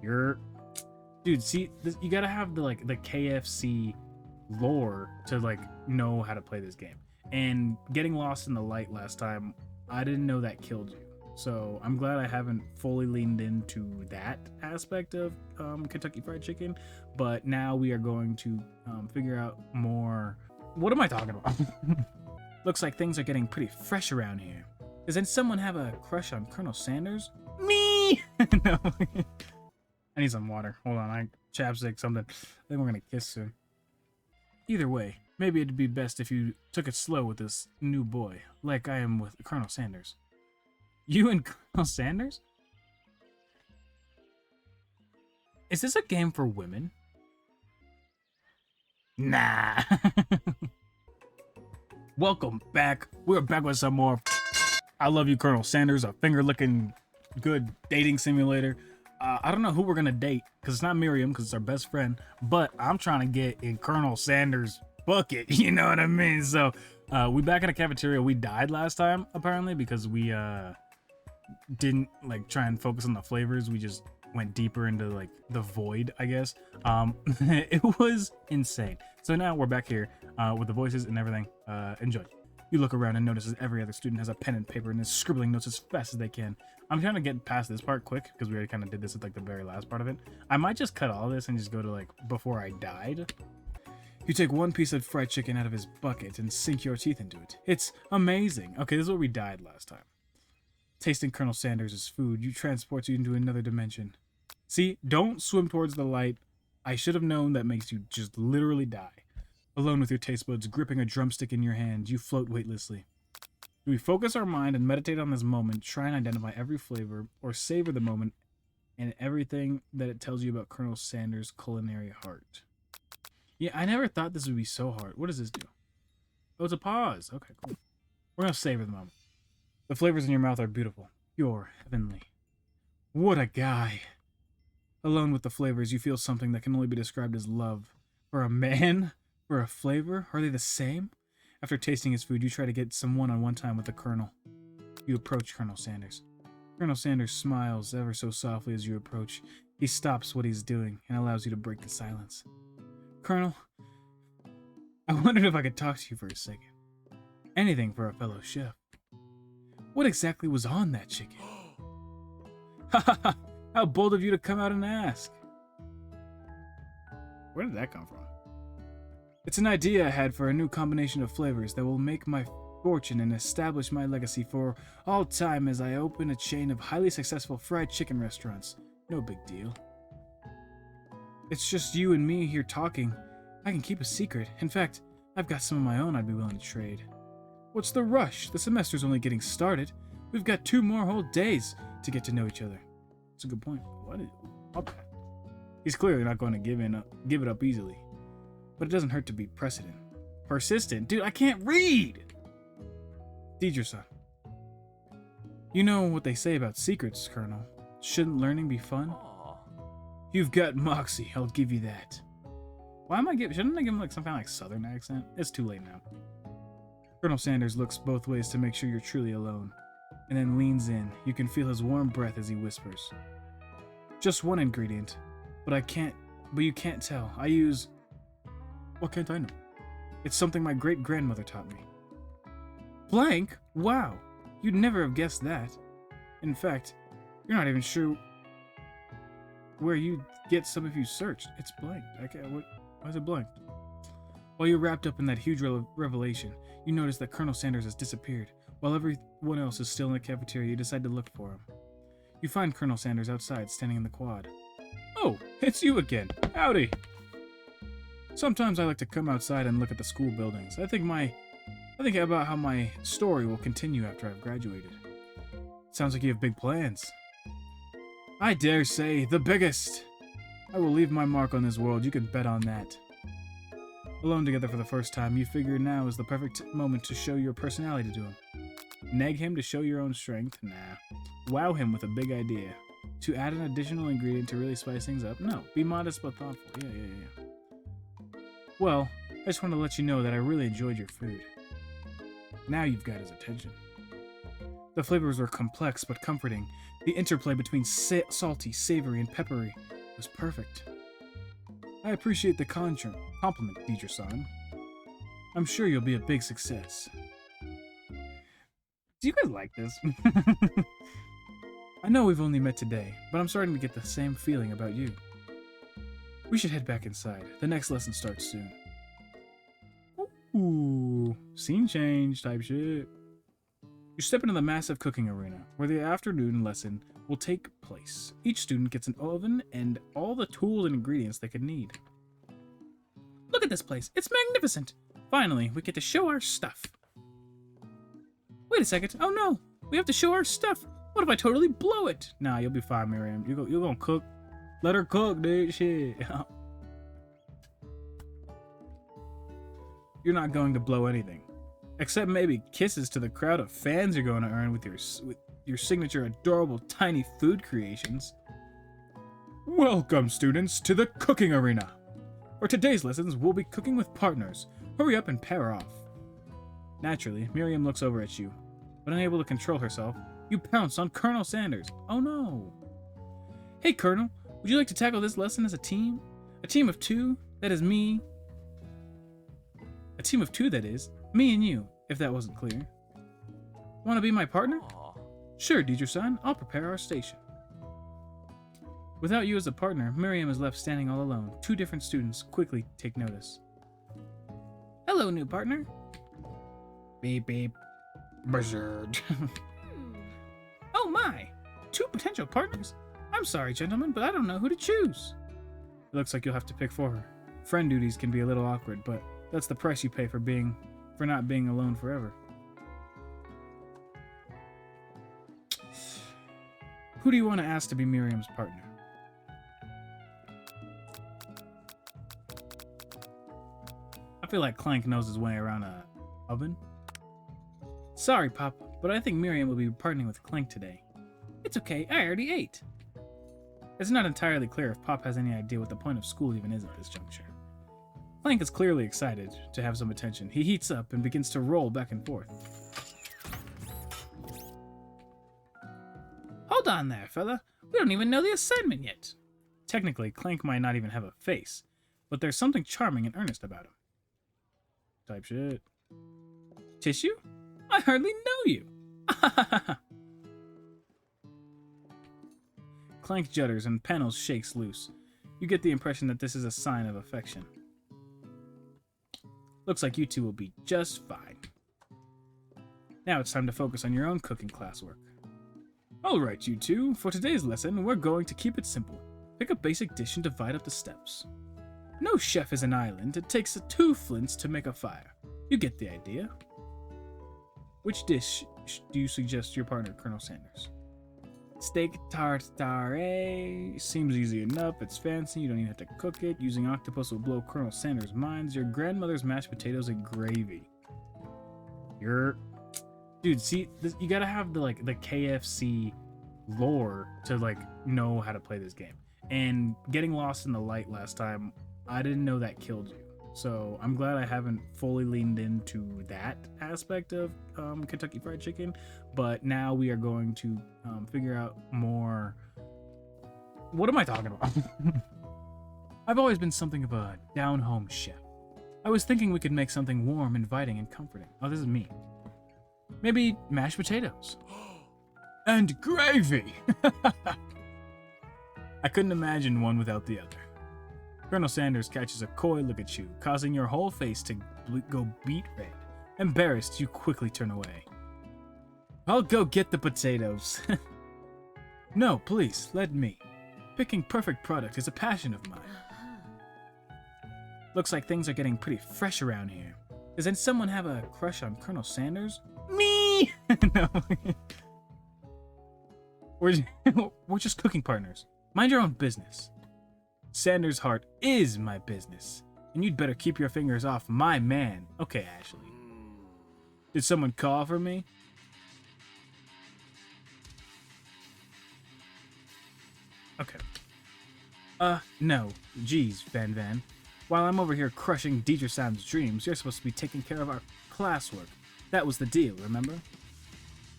You're, dude. See, you gotta have the the KFC lore to know how to play this game. And getting lost in the light last time, I didn't know that killed you. So I'm glad I haven't fully leaned into that aspect of Kentucky Fried Chicken. But now we are going to figure out more. What am I talking about? Looks like things are getting pretty fresh around here. Does someone have a crush on Colonel Sanders? Me! No. I need some water. Hold on, chapstick, something. I think we're gonna kiss soon. Either way, maybe it'd be best if you took it slow with this new boy, like I am with Colonel Sanders. You and Colonel Sanders? Is this a game for women? Nah. Welcome back. We're back with some more I Love You, Colonel Sanders, a finger-licking good dating simulator. I don't know who we're gonna date, because it's not Miriam, because it's our best friend, but I'm trying to get in Colonel Sanders' bucket, you know what I mean? So, we back in the cafeteria. We died last time, apparently, because we, didn't, try and focus on the flavors. We just went deeper into, the void, I guess. It was insane. So now we're back here, with the voices and everything. Enjoy. You look around and notice that every other student has a pen and paper and is scribbling notes as fast as they can. I'm trying to get past this part quick because we already kind of did this at the very last part of it. I might just cut all this and just go to before I died. You take one piece of fried chicken out of his bucket and sink your teeth into it. It's amazing. Okay, this is where we died last time. Tasting Colonel Sanders' food, you transport you into another dimension. See, don't swim towards the light. I should have known that makes you just literally die. Alone with your taste buds, gripping a drumstick in your hand, you float weightlessly. Do we focus our mind and meditate on this moment, try and identify every flavor, or savor the moment and everything that it tells you about Colonel Sanders' culinary heart? Yeah, I never thought this would be so hard. What does this do? Oh, it's a pause. Okay, cool. We're going to savor the moment. The flavors in your mouth are beautiful. You're heavenly. What a guy. Alone with the flavors, you feel something that can only be described as love. For a man? For a flavor? Are they the same? After tasting his food, you try to get some one-on-one time with the Colonel. You approach Colonel Sanders. Colonel Sanders smiles ever so softly as you approach. He stops what he's doing and allows you to break the silence. Colonel, I wondered if I could talk to you for a second. Anything for a fellow chef. What exactly was on that chicken? Ha ha ha! How bold of you to come out and ask. Where did that come from? It's an idea I had for a new combination of flavors that will make my fortune and establish my legacy for all time as I open a chain of highly successful fried chicken restaurants. No big deal. It's just you and me here talking. I can keep a secret. In fact, I've got some of my own I'd be willing to trade. What's the rush? The semester's only getting started. We've got 2 more whole days to get to know each other. That's a good point. What is... Okay. He's clearly not going to give it up easily. But it doesn't hurt to be persistent. Dude, I can't read! Deidre-san. You know what they say about secrets, Colonel. Shouldn't learning be fun? Aww. You've got moxie, I'll give you that. Why am I giving... Shouldn't I give him some kind of southern accent? It's too late now. Colonel Sanders looks both ways to make sure you're truly alone, and then leans in. You can feel his warm breath as he whispers. Just one ingredient, but you can't tell. I use... What can't I know? It's something my great-grandmother taught me. Blank? Wow, you'd never have guessed that. In fact, you're not even sure where you'd get some if you searched. It's blank. Why is it blank? While you're wrapped up in that huge revelation, you notice that Colonel Sanders has disappeared. While everyone else is still in the cafeteria, you decide to look for him. You find Colonel Sanders outside, standing in the quad. Oh, it's you again. Howdy. Sometimes I like to come outside and look at the school buildings. I think about how my story will continue after I've graduated. Sounds like you have big plans. I dare say, the biggest! I will leave my mark on this world, you can bet on that. Alone together for the first time, you figure now is the perfect moment to show your personality to him. Nag him to show your own strength? Nah. Wow him with a big idea. To add an additional ingredient to really spice things up? No. Be modest but thoughtful. Yeah. Well, I just want to let you know that I really enjoyed your food. Now you've got his attention. The flavors were complex but comforting. The interplay between salty, savory, and peppery was perfect. I appreciate the compliment, Deidre-san. I'm sure you'll be a big success. Do you guys like this? I know we've only met today, but I'm starting to get the same feeling about you. We should head back inside. The next lesson starts soon. Ooh, scene change type shit. You step into the massive cooking arena, where the afternoon lesson will take place. Each student gets an oven and all the tools and ingredients they could need. Look at this place. It's magnificent. Finally, we get to show our stuff. Wait a second. Oh no, we have to show our stuff. What if I totally blow it? Nah, you'll be fine, Miriam. You're gonna cook. Let her cook, dude. Shit. You're not going to blow anything. Except maybe kisses to the crowd of fans you're going to earn with your signature adorable tiny food creations. Welcome, students, to the cooking arena. For today's lessons, we'll be cooking with partners. Hurry up and pair off. Naturally, Miriam looks over at you, but unable to control herself, you pounce on Colonel Sanders. Oh no. Hey, Colonel, would you like to tackle this lesson as a team? A team of two? That is me. A team of two, that is. Me and you, if that wasn't clear. Want to be my partner? Aww. Sure, Deidre-san. I'll prepare our station. Without you as a partner, Miriam is left standing all alone. Two different students quickly take notice. Hello, new partner. Beep, beep. Buzzard. Oh my! Two potential partners? I'm sorry, gentlemen, but I don't know who to choose. It looks like you'll have to pick for her. Friend duties can be a little awkward, but that's the price you pay for not being alone forever. Who do you want to ask to be Miriam's partner? I feel like Clank knows his way around a oven. Sorry, Pop, but I think Miriam will be partnering with Clank today. It's okay, I already ate. It's not entirely clear if Pop has any idea what the point of school even is at this juncture. Clank is clearly excited to have some attention. He heats up and begins to roll back and forth. Hold on there, fella. We don't even know the assignment yet. Technically, Clank might not even have a face, but there's something charming and earnest about him. Type shit. Tissue? I hardly know you. Clank judders and panels shakes loose. You get the impression that this is a sign of affection. Looks like you two will be just fine. Now it's time to focus on your own cooking classwork. Alright, you two, for today's lesson, we're going to keep it simple. Pick a basic dish and divide up the steps. No chef is an island. It takes 2 flints to make a fire. You get the idea. Which dish do you suggest your partner, Colonel Sanders? Steak tartare. Seems easy enough. It's fancy. You don't even have to cook it. Using octopus will blow Colonel Sanders' minds. Your grandmother's mashed potatoes and gravy. Dude, see, you gotta have the KFC lore to know how to play this game. And getting lost in the light last time, I didn't know that killed you. So I'm glad I haven't fully leaned into that aspect of Kentucky Fried Chicken. But now we are going to figure out more. What am I talking about? I've always been something of a down-home chef. I was thinking we could make something warm, inviting, and comforting. Oh, this is me. Maybe mashed potatoes. And gravy! I couldn't imagine one without the other. Colonel Sanders catches a coy look at you, causing your whole face to go beet red. Embarrassed, you quickly turn away. I'll go get the potatoes. No, please, let me. Picking perfect product is a passion of mine. Looks like things are getting pretty fresh around here. Does someone have a crush on Colonel Sanders? Me! No. We're just cooking partners. Mind your own business. Sanders' heart is my business, and you'd better keep your fingers off my man. Okay, Ashley. Did someone call for me? Okay. No. Geez, Van Van. While I'm over here crushing Deidre-san's dreams, you're supposed to be taking care of our classwork. That was the deal, remember?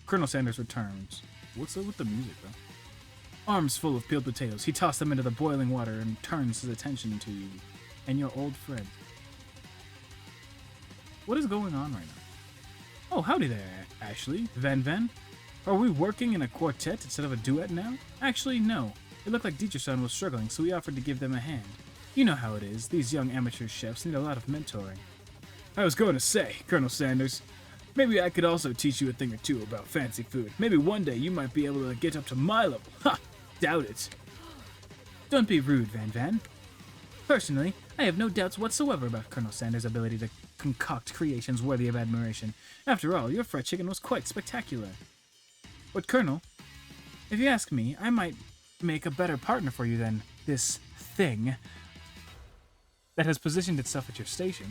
Colonel Sanders returns. What's up with the music, though? Arms full of peeled potatoes, he tossed them into the boiling water and turns his attention to you and your old friend. What is going on right now? Oh, howdy there, Ashley. Van Van. Are we working in a quartet instead of a duet now? Actually, no. It looked like Dietrichson was struggling, so we offered to give them a hand. You know how it is. These young amateur chefs need a lot of mentoring. I was going to say, Colonel Sanders, maybe I could also teach you a thing or two about fancy food. Maybe one day you might be able to get up to my level. Ha! Doubt it. Don't be rude, Van Van. Personally, I have no doubts whatsoever about Colonel Sanders' ability to concoct creations worthy of admiration. After all, your fried chicken was quite spectacular. But, Colonel, if you ask me, I might make a better partner for you than this thing that has positioned itself at your station.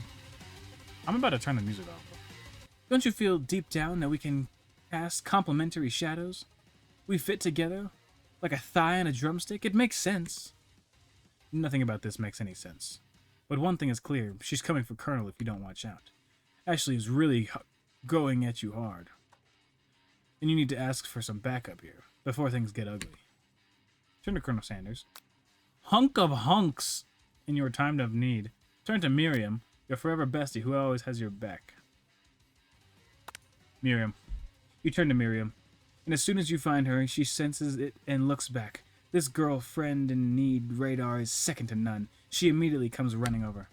I'm about to turn the music off. Don't you feel deep down that we can cast complementary shadows? We fit together like a thigh on a drumstick? It makes sense. Nothing about this makes any sense. But one thing is clear, she's coming for Colonel if you don't watch out. Ashley is really going at you hard. And you need to ask for some backup here, before things get ugly. Turn to Colonel Sanders. Hunk of hunks in your time of need. Turn to Miriam, your forever bestie who always has your back. Miriam. You turn to Miriam, and as soon as you find her, she senses it and looks back. This girlfriend in need radar is second to none. She immediately comes running over.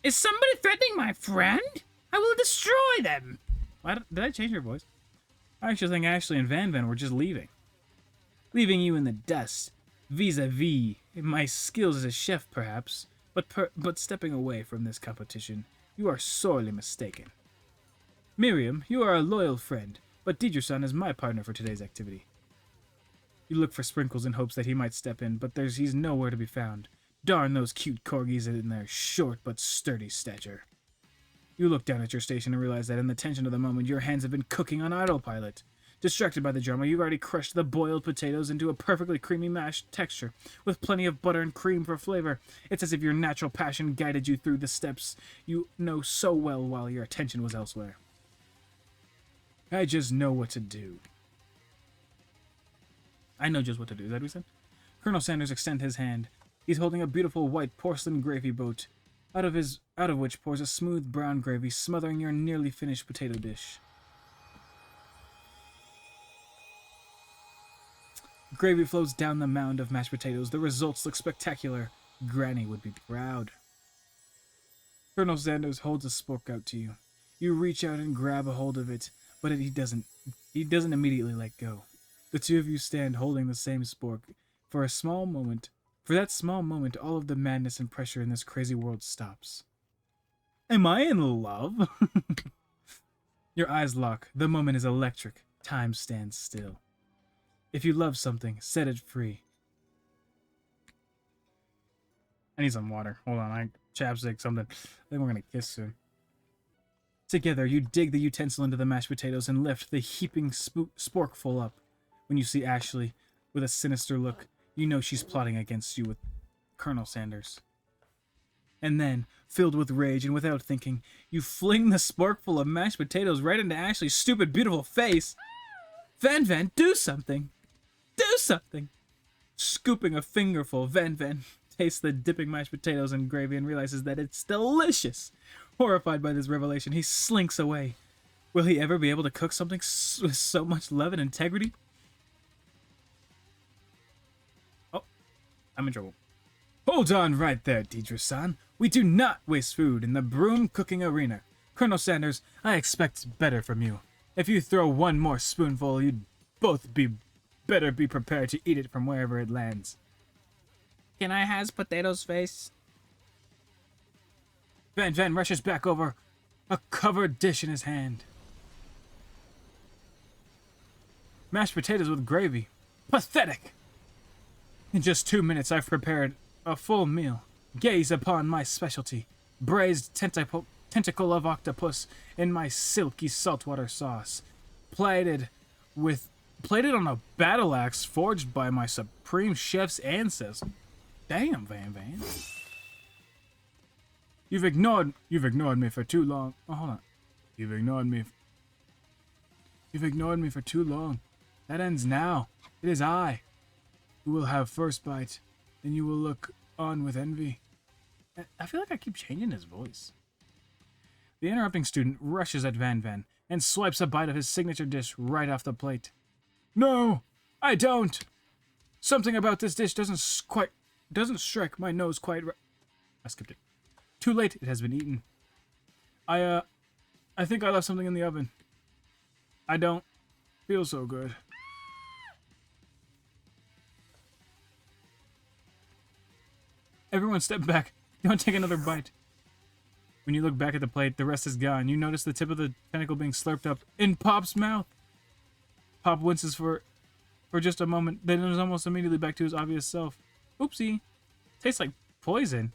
Is somebody threatening my friend? I will destroy them! Did I change your voice? I actually think Ashley and Van Van were just leaving. Leaving you in the dust. Vis-a-vis my skills as a chef, perhaps. But stepping away from this competition, you are sorely mistaken. Miriam, you are a loyal friend, but Dietrichson is my partner for today's activity. You look for Sprinkles in hopes that he might step in, but he's nowhere to be found. Darn those cute corgis in their short but sturdy stature. You look down at your station and realize that in the tension of the moment, your hands have been cooking on autopilot. Distracted by the drama, you've already crushed the boiled potatoes into a perfectly creamy mashed texture, with plenty of butter and cream for flavor. It's as if your natural passion guided you through the steps you know so well while your attention was elsewhere. I just know what to do. I know just what to do, is that what he said? Colonel Sanders extends his hand. He's holding a beautiful white porcelain gravy boat, out of which pours a smooth brown gravy, smothering your nearly finished potato dish. Gravy flows down the mound of mashed potatoes. The results look spectacular. Granny would be proud. Colonel Sanders holds a spork out to you. You reach out and grab a hold of it, but he doesn't immediately let go. The two of you stand holding the same spork. For that small moment, all of the madness and pressure in this crazy world stops. Am I in love? Your eyes lock. The moment is electric. Time stands still. If you love something, set it free. I need some water. Hold on, chapstick, something. I think we're gonna kiss soon. Together, you dig the utensil into the mashed potatoes and lift the heaping sporkful up. When you see Ashley with a sinister look, you know she's plotting against you with Colonel Sanders. And then, filled with rage and without thinking, you fling the sporkful of mashed potatoes right into Ashley's stupid, beautiful face. Van Van, do something! Do something! Scooping a fingerful, Van Van tastes the dipping mashed potatoes in gravy and realizes that it's delicious. Horrified by this revelation, he slinks away. Will he ever be able to cook something with so much love and integrity? Oh, I'm in trouble. Hold on right there, Dietrich-san. We do not waste food in the broom cooking arena. Colonel Sanders, I expect better from you. If you throw one more spoonful, you'd both better be prepared to eat it from wherever it lands. Can I has potatoes face? Van Van rushes back over, a covered dish in his hand. Mashed potatoes with gravy. Pathetic! In just 2 minutes, I've prepared a full meal. Gaze upon my specialty, braised tentacle of octopus in my silky saltwater sauce, plated on a battle axe forged by my supreme chef's ancestor. Damn, Van Van. You've ignored me for too long. Oh, hold on. You've ignored me for too long. That ends now. It is I. who will have first bite, then you will look on with envy. I feel like I keep changing his voice. The interrupting student rushes at Van Van and swipes a bite of his signature dish right off the plate. No, I don't. Something about this dish doesn't strike my nose quite right. I skipped it. Too late, it has been eaten. I think I left something in the oven. I don't feel so good. Everyone step back. Don't take another bite. When you look back at the plate, the rest is gone. You notice the tip of the tentacle being slurped up in Pop's mouth. Pop winces for just a moment, then is almost immediately back to his obvious self. Oopsie. Tastes like poison.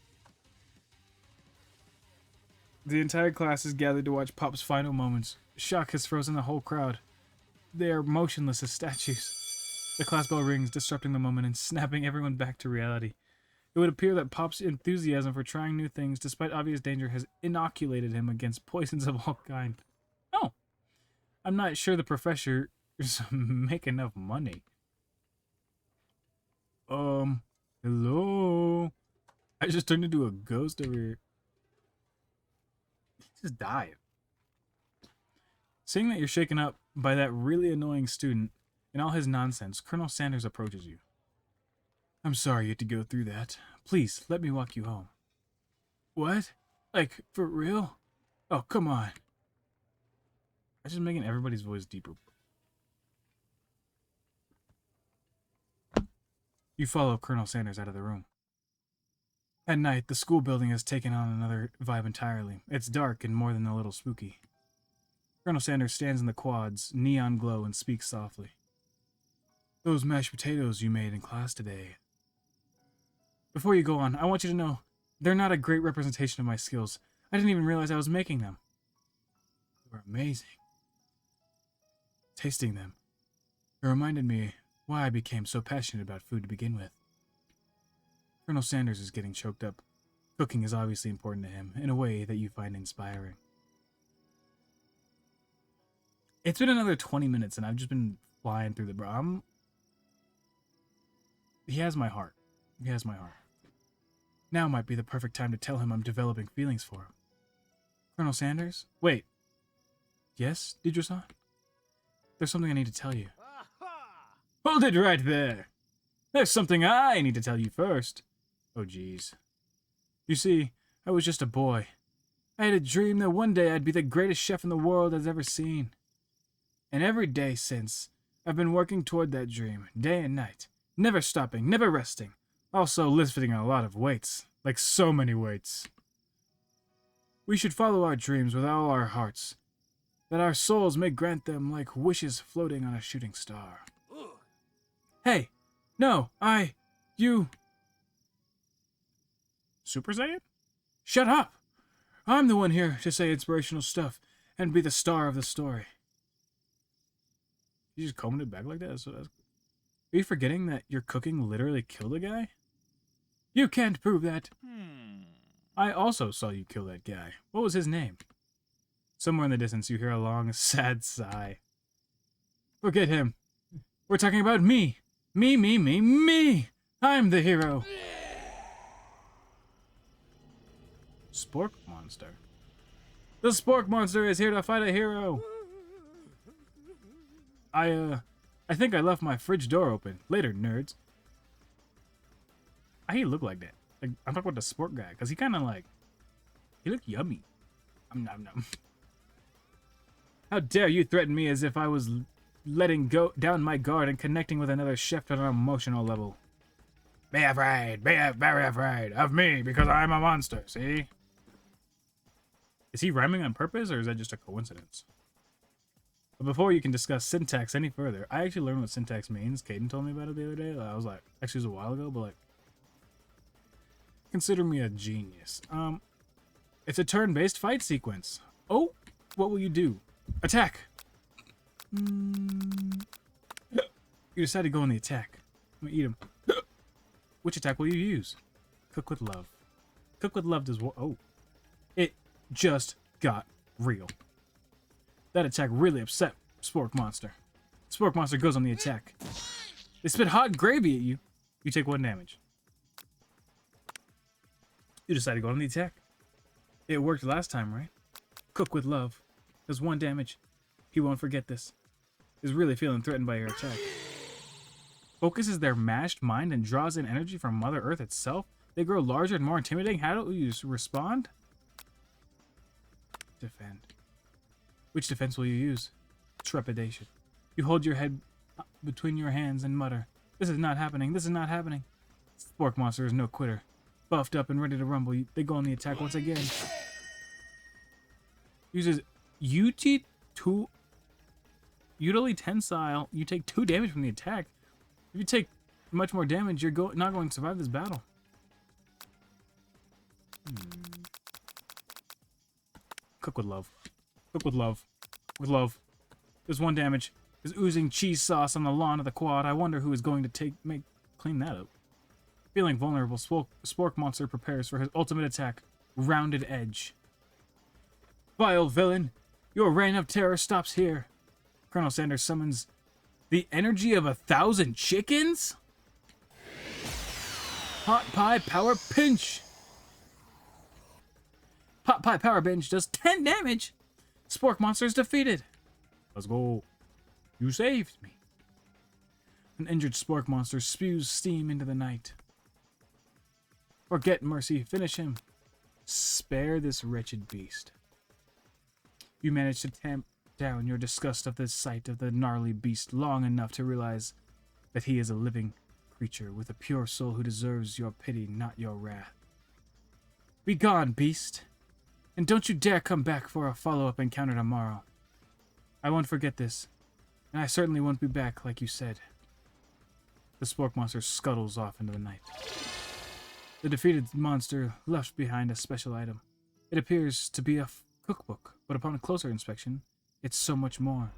The entire class is gathered to watch Pop's final moments. Shock has frozen the whole crowd. They are motionless as statues. The class bell rings, disrupting the moment and snapping everyone back to reality. It would appear that Pop's enthusiasm for trying new things, despite obvious danger, has inoculated him against poisons of all kinds. Oh, I'm not sure the professors make enough money. Hello? I just turned into a ghost over here. He just died. Seeing that you're shaken up by that really annoying student and all his nonsense, Colonel Sanders approaches you. I'm sorry you had to go through that. Please, let me walk you home. What? Like, for real? Oh, come on. I'm just making everybody's voice deeper. You follow Colonel Sanders out of the room. At night, the school building has taken on another vibe entirely. It's dark and more than a little spooky. Colonel Sanders stands in the quads, neon glow, and speaks softly. Those mashed potatoes you made in class today. Before you go on, I want you to know, they're not a great representation of my skills. I didn't even realize I was making them. They were amazing. Tasting them, it reminded me why I became so passionate about food to begin with. Colonel Sanders is getting choked up. Cooking is obviously important to him, in a way that you find inspiring. It's been another 20 minutes and I've just been flying through the bro. He has my heart. He has my heart. Now might be the perfect time to tell him I'm developing feelings for him. Colonel Sanders? Wait. Yes, Deidre-san? There's something I need to tell you. Hold it right there. There's something I need to tell you first. Oh, geez. You see, I was just a boy. I had a dream that one day I'd be the greatest chef in the world I've ever seen. And every day since, I've been working toward that dream, day and night. Never stopping, never resting. Also lifting a lot of weights. Like so many weights. We should follow our dreams with all our hearts. That our souls may grant them like wishes floating on a shooting star. Hey! No, you... Super Saiyan? Shut up! I'm the one here to say inspirational stuff and be the star of the story. You just combed it back like that? Are you forgetting that your cooking literally killed a guy? You can't prove that. I also saw you kill that guy. What was his name? Somewhere in the distance you hear a long, sad sigh. Forget him. We're talking about me. Me! I'm the hero. Spork Monster. The Spork Monster is here to fight a hero. I think I left my fridge door open. Later, nerds. I look like that. Like, I'm talking about the Spork guy, because he kind of like... He looked yummy. Nom. How dare you threaten me as if I was letting go down my guard and connecting with another chef on an emotional level. Be afraid, be very afraid of me because I'm a monster, see? Is he rhyming on purpose or is that just a coincidence? But before you can discuss syntax any further, I actually learned what syntax means. Caden told me about it the other day. I was like, actually it was a while ago, but like, consider me a genius. It's a turn-based fight sequence. Oh, what will you do? Attack! You decide to go on the attack. I'm gonna eat him. Which attack will you use? Cook with love. Cook with love does what? Oh. It just got real. That attack really upset Spork Monster. Spork Monster goes on the attack. They spit hot gravy at you. You take 1 damage. You decide to go on the attack. It worked last time, right? Cook with love. Does 1 damage. He won't forget this. Is really feeling threatened by your attack. Focuses their mashed mind and draws in energy from Mother Earth itself. They grow larger and more intimidating. How do you respond? Defend. Which defense will you use? Trepidation. You hold your head between your hands and mutter, "This is not happening. This is not happening." Spork Monster is no quitter. Buffed up and ready to rumble, they go on the attack once again. Uses UT2 Utility Tensile. You take 2 damage from the attack. If you take much more damage, you're not going to survive this battle. Cook with love. Cook with love. With love. There's 1 damage. There's oozing cheese sauce on the lawn of the quad. I wonder who is going to clean that up. Feeling vulnerable, Spork Monster prepares for his ultimate attack. Rounded Edge. Vile villain! Your reign of terror stops here. Colonel Sanders summons the energy of 1,000 chickens? Hot Pie Power Pinch! Hot Pie Power Pinch does 10 damage! Spork Monster is defeated. Let's go. You saved me. An injured Spork Monster spews steam into the night. Forget mercy. Finish him. Spare this wretched beast. You manage to tamp down your disgust of the sight of the gnarly beast long enough to realize that he is a living creature with a pure soul who deserves your pity, not your wrath. Be gone, beast. And don't you dare come back for a follow-up encounter tomorrow. I won't forget this, and I certainly won't be back like you said. The Spork Monster scuttles off into the night. The defeated monster left behind a special item. It appears to be a cookbook, but upon a closer inspection, it's so much more.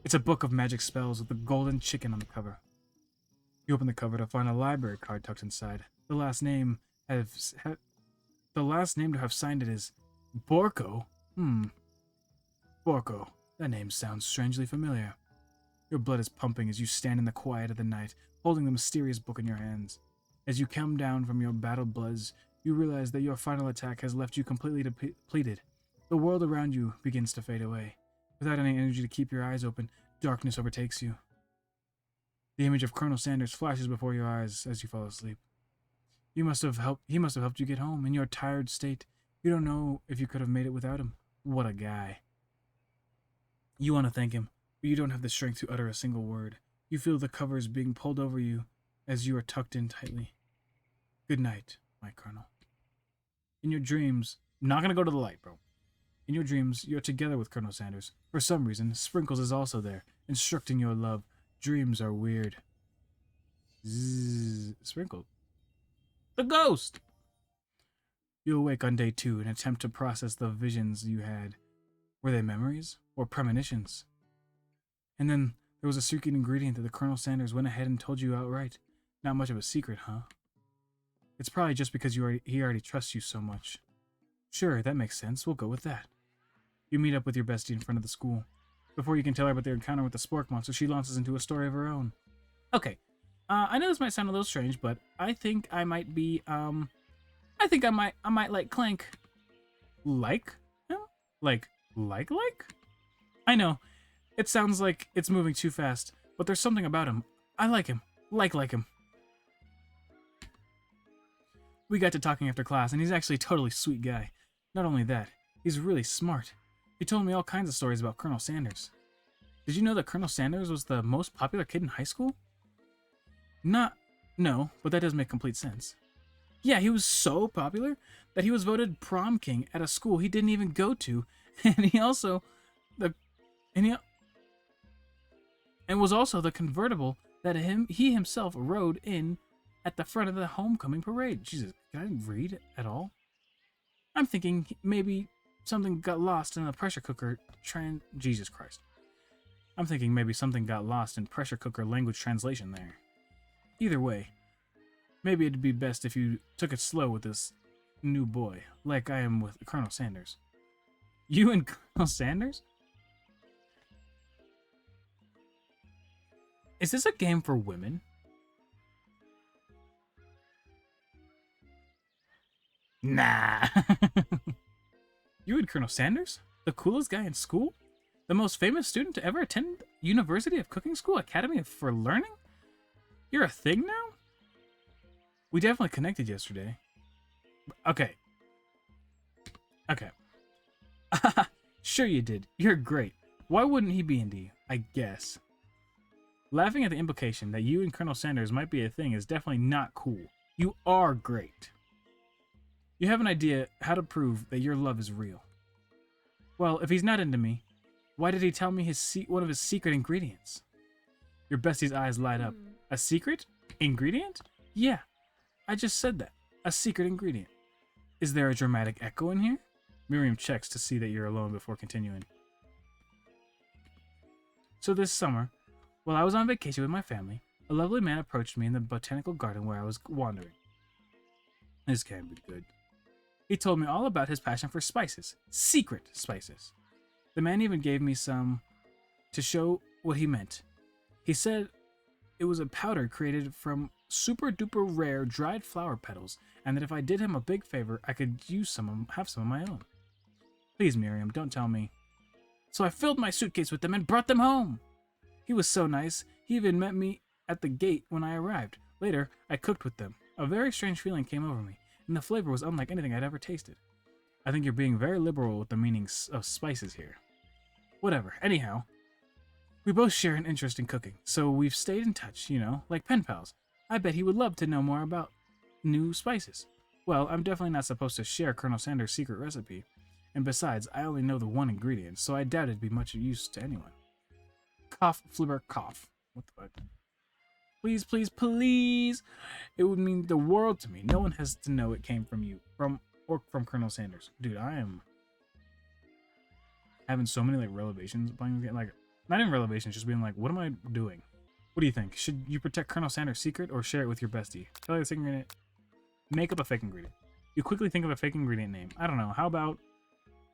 It's a book of magic spells with a golden chicken on the cover. You open the cover to find a library card tucked inside. The last name to have signed it is Borko. Borko. That name sounds strangely familiar. Your blood is pumping as you stand in the quiet of the night, holding the mysterious book in your hands. As you come down from your battled bloods, you realize that your final attack has left you completely depleted. The world around you begins to fade away. Without any energy to keep your eyes open, darkness overtakes you. The image of Colonel Sanders flashes before your eyes as you fall asleep. He must have helped you get home. In your tired state, you don't know if you could have made it without him. What a guy. You want to thank him, but you don't have the strength to utter a single word. You feel the covers being pulled over you as you are tucked in tightly. Good night, my Colonel. In your dreams, I'm not going to go to the light, bro. In your dreams, you're together with Colonel Sanders. For some reason, Sprinkles is also there, instructing your love. Dreams are weird. Zzz, Sprinkle. The ghost! You awake on day 2 and attempt to process the visions you had. Were they memories or premonitions? And then there was a secret ingredient that the Colonel Sanders went ahead and told you outright. Not much of a secret, huh? It's probably just because he already trusts you so much. Sure, that makes sense. We'll go with that. You meet up with your bestie in front of the school. Before you can tell her about their encounter with the Spork Monster, she launches into a story of her own. Okay, I know this might sound a little strange, but I think I might be, I think I might like Clank. Like him? Like? I know, it sounds like it's moving too fast, but there's something about him. I like him. Like him. We got to talking after class, and he's actually a totally sweet guy. Not only that, he's really smart. He told me all kinds of stories about Colonel Sanders. Did you know that Colonel Sanders was the most popular kid in high school? No, but that does make complete sense. Yeah, he was so popular that he was voted prom king at a school he didn't even go to, and he also was also the convertible that he himself rode in at the front of the homecoming parade. Jesus, can I read at all? I'm thinking maybe something got lost in the pressure cooker Jesus Christ. I'm thinking maybe something got lost in pressure cooker language translation there. Either way, maybe it'd be best if you took it slow with this new boy, like I am with Colonel Sanders. You and Colonel Sanders? Is this a game for women? Nah. You and Colonel Sanders? The coolest guy in school? The most famous student to ever attend University of Cooking School Academy for Learning? You're a thing now? We definitely connected yesterday. Okay. Okay. Sure you did. You're great. Why wouldn't he be into you? I guess. Laughing at the implication that you and Colonel Sanders might be a thing is definitely not cool. You are great. You have an idea how to prove that your love is real. Well, if he's not into me, why did he tell me one of his secret ingredients? Your bestie's eyes light up. A secret ingredient? Yeah, I just said that. A secret ingredient. Is there a dramatic echo in here? Miriam checks to see that you're alone before continuing. So this summer, while I was on vacation with my family, a lovely man approached me in the botanical garden where I was wandering. This can't be good. He told me all about his passion for spices. Secret spices. The man even gave me some to show what he meant. He said it was a powder created from super duper rare dried flower petals, and that if I did him a big favor, I could have some of my own. Please, Miriam, don't tell me. So I filled my suitcase with them and brought them home. He was so nice, he even met me at the gate when I arrived. Later, I cooked with them. A very strange feeling came over me, and the flavor was unlike anything I'd ever tasted. I think you're being very liberal with the meanings of spices here. Whatever. Anyhow, we both share an interest in cooking, so we've stayed in touch, like pen pals. I bet he would love to know more about new spices. Well, I'm definitely not supposed to share Colonel Sanders' secret recipe, and besides, I only know the one ingredient, so I doubt it'd be much use to anyone. Cough, flibber, cough. What the fuck? Please, please, please! It would mean the world to me. No one has to know it came from you, from Colonel Sanders. Dude, I am having so many revelations playing this game. Not even revelations, just being what am I doing? What do you think? Should you protect Colonel Sanders' secret or share it with your bestie? Tell you the secret ingredient. Make up a fake ingredient. You quickly think of a fake ingredient name. I don't know. How about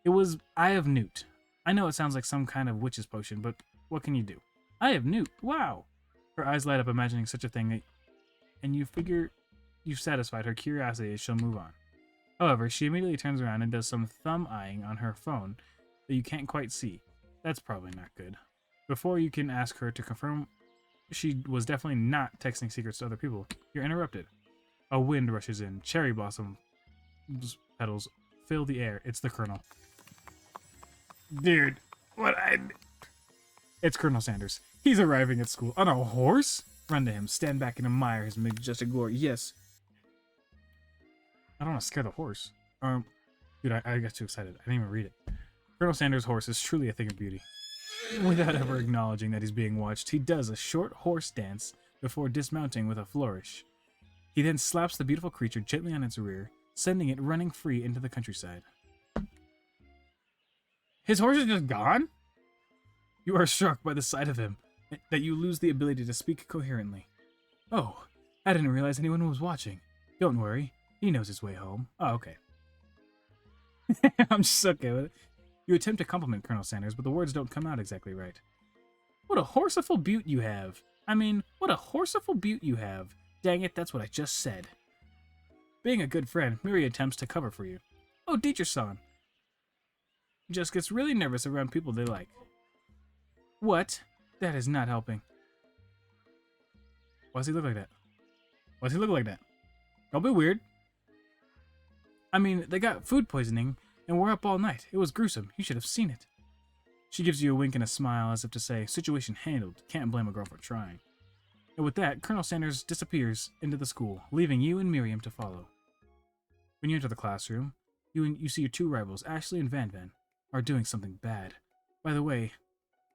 it was Eye of Newt? I know it sounds like some kind of witch's potion, but what can you do? Eye of Newt. Wow. Her eyes light up imagining such a thing, and you figure you've satisfied her curiosity as she'll move on. However, she immediately turns around and does some thumb eyeing on her phone that you can't quite see. That's probably not good. Before you can ask her to confirm she was definitely not texting secrets to other people, you're interrupted. A wind rushes in. Cherry blossom petals fill the air. It's the Colonel. Dude, It's Colonel Sanders. He's arriving at school on a horse? Run to him, stand back and admire his majestic glory. Yes. I don't want to scare the horse. Dude, I got too excited. I didn't even read it. Colonel Sanders' horse is truly a thing of beauty. Without ever acknowledging that he's being watched, he does a short horse dance before dismounting with a flourish. He then slaps the beautiful creature gently on its rear, sending it running free into the countryside. His horse is just gone? You are struck by the sight of him, that you lose the ability to speak coherently. Oh, I didn't realize anyone was watching. Don't worry, he knows his way home. Oh, okay. I'm just okay with it. You attempt to compliment Colonel Sanders, but the words don't come out exactly right. What a horseful beaut you have. What a horseful beaut you have. Dang it, that's what I just said. Being a good friend, Miri attempts to cover for you. Oh, Dietrich-san. Just gets really nervous around people they like. What? That is not helping. Why does he look like that? Why does he look like that? Don't be weird. They got food poisoning and were up all night. It was gruesome. You should have seen it. She gives you a wink and a smile as if to say, situation handled. Can't blame a girl for trying. And with that, Colonel Sanders disappears into the school, leaving you and Miriam to follow. When you enter the classroom, you see your two rivals, Ashley and Van Van, are doing something bad. By the way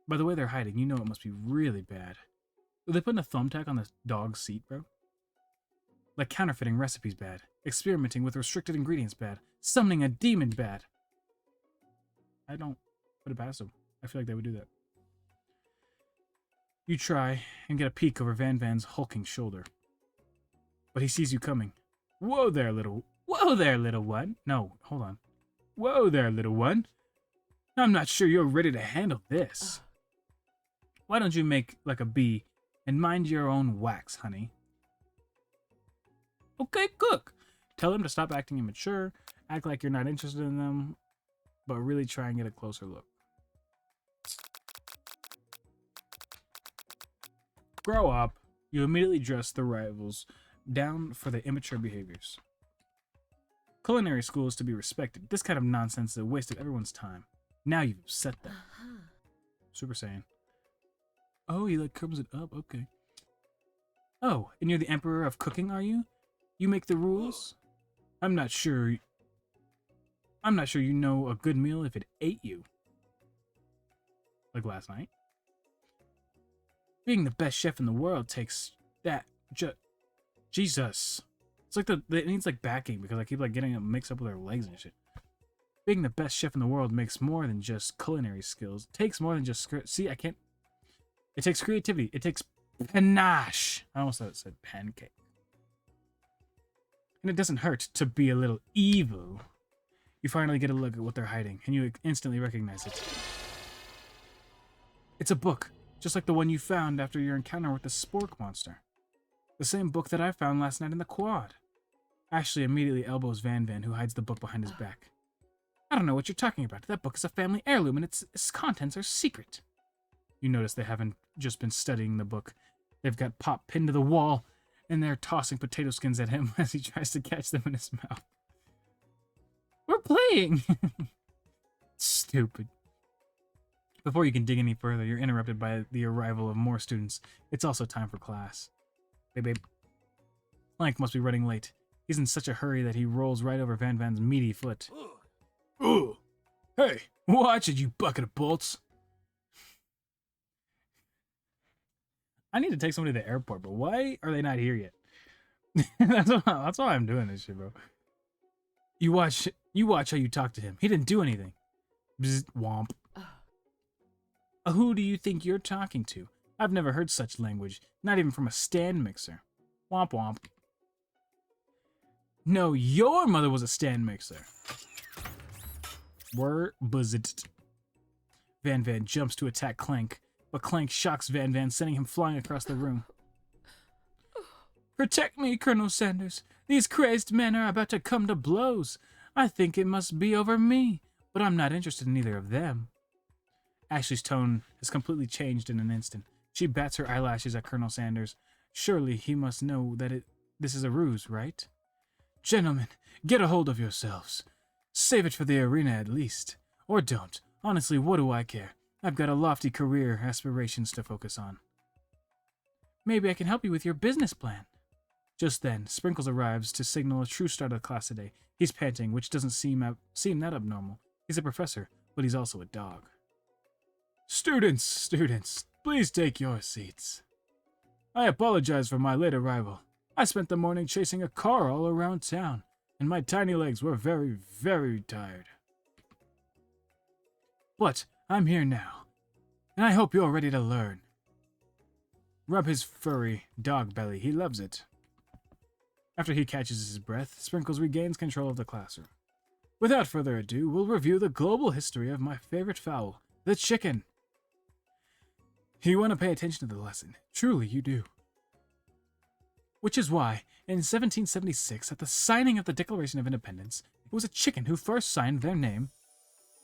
they're hiding, you know it must be really bad. Are they putting a thumbtack on the dog's seat, bro? Counterfeiting recipes bad. Experimenting with restricted ingredients bad. Summoning a demon bad. I don't put it past them. I feel like they would do that. You try and get a peek over Van Van's hulking shoulder. But he sees you coming. Whoa there, little one. No, hold on. Whoa there, little one. I'm not sure you're ready to handle this. Why don't you make like a bee And mind your own wax, honey. Okay, cook. Tell them to stop acting immature, act like you're not interested in them, but really try and get a closer look. Grow up. You immediately dress the rivals down for their immature behaviors. Culinary school is to be respected. This kind of nonsense is a waste of everyone's time. Now you've upset them. Super Saiyan. Oh, he like curls it up? Okay. Oh, and you're the emperor of cooking, are you? You make the rules? I'm not sure you know a good meal if it ate you. Like last night. Being the best chef in the world takes that. Jesus. It's like it needs like backing because I keep like getting it mixed up with her legs and shit. Being the best chef in the world makes more than just culinary skills. It takes more than just see, I can't. It takes creativity. It takes panache. I almost said pancake. And it doesn't hurt to be a little evil. You finally get a look at what they're hiding, and you instantly recognize it. It's a book, just like the one you found after your encounter with the spork monster. The same book that I found last night in the quad. Ashley immediately elbows Van Van, who hides the book behind his back. I don't know what you're talking about. That book is a family heirloom, and its contents are secret. You notice they haven't just been studying the book. They've got Pop pinned to the wall, and they're tossing potato skins at him as he tries to catch them in his mouth. We're playing! Stupid. Before you can dig any further, you're interrupted by the arrival of more students. It's also time for class. Hey, babe. Clank must be running late. He's in such a hurry that he rolls right over Van Van's meaty foot. Ooh! Hey, watch it, you bucket of bolts! I need to take somebody to the airport, but why are they not here yet? that's why I'm doing this shit, bro. You watch how you talk to him. He didn't do anything. Bzz, womp. Who do you think you're talking to? I've never heard such language, not even from a stand mixer. Womp womp. No, your mother was a stand mixer. Where was it? Van Van jumps to attack Clank, but Clank shocks Van Van, sending him flying across the room. Protect me, Colonel Sanders. These crazed men are about to come to blows. I think it must be over me, but I'm not interested in either of them. Ashley's tone has completely changed in an instant. She bats her eyelashes at Colonel Sanders. Surely he must know that this is a ruse, right? Gentlemen, get a hold of yourselves. Save it for the arena at least. Or don't. Honestly, what do I care? I've got a lofty career aspirations to focus on. Maybe I can help you with your business plan. Just then, Sprinkles arrives to signal a true start of class today. He's panting, which doesn't seem that abnormal. He's a professor, but he's also a dog. Students, please take your seats. I apologize for my late arrival. I spent the morning chasing a car all around town, and my tiny legs were very, very tired. But I'm here now, and I hope you're ready to learn. Rub his furry dog belly, he loves it. After he catches his breath, Sprinkles regains control of the classroom. Without further ado, we'll review the global history of my favorite fowl, the chicken. You want to pay attention to the lesson. Truly, you do. Which is why, in 1776, at the signing of the Declaration of Independence, it was a chicken who first signed their name.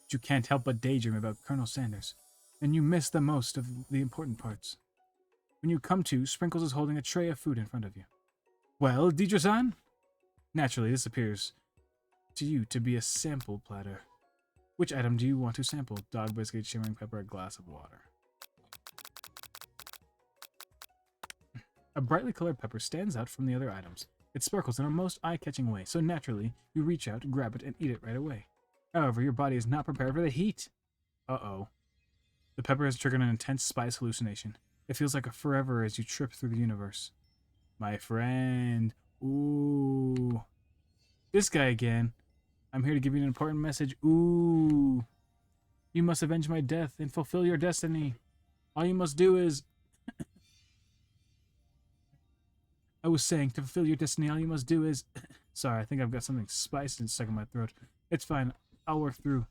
But you can't help but daydream about Colonel Sanders, and you miss the most of the important parts. When you come to, Sprinkles is holding a tray of food in front of you. Well, Deidre-san? Naturally, this appears to you to be a sample platter. Which item do you want to sample? Dog biscuit, shimmering pepper, a glass of water. A brightly colored pepper stands out from the other items. It sparkles in a most eye-catching way, so naturally, you reach out, grab it, and eat it right away. However, your body is not prepared for the heat. Uh-oh. The pepper has triggered an intense spice hallucination. It feels like a forever as you trip through the universe. My friend. Ooh. This guy again. I'm here to give you an important message. Ooh. You must avenge my death and fulfill your destiny. All you must do is... I was saying, to fulfill your destiny, all you must do is... Sorry, I think I've got something spiced and stuck in my throat. It's fine. I'll work through.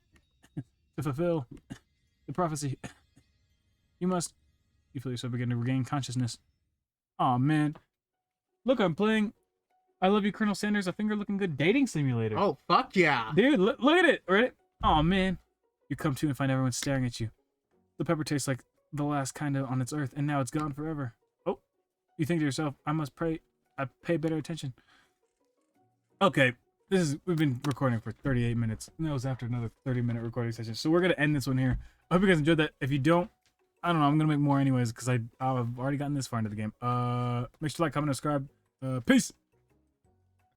To fulfill the prophecy, you must... You feel yourself begin to regain consciousness. Oh man, look, I'm playing. I love you, Colonel Sanders. A finger looking good dating simulator. Oh, fuck yeah. Dude, look at it. Right? Oh man, you come to and find everyone staring at you. The pepper tastes like the last kind of on its earth, and now it's gone forever. Oh, you think to yourself, I must pray. I pay better attention. Okay, we've been recording for 38 minutes. And that was after another 30-minute recording session. So we're gonna end this one here. I hope you guys enjoyed that. If you don't, I don't know. I'm gonna make more anyways because I've already gotten this far into the game. Make sure to like, comment, and subscribe. Peace.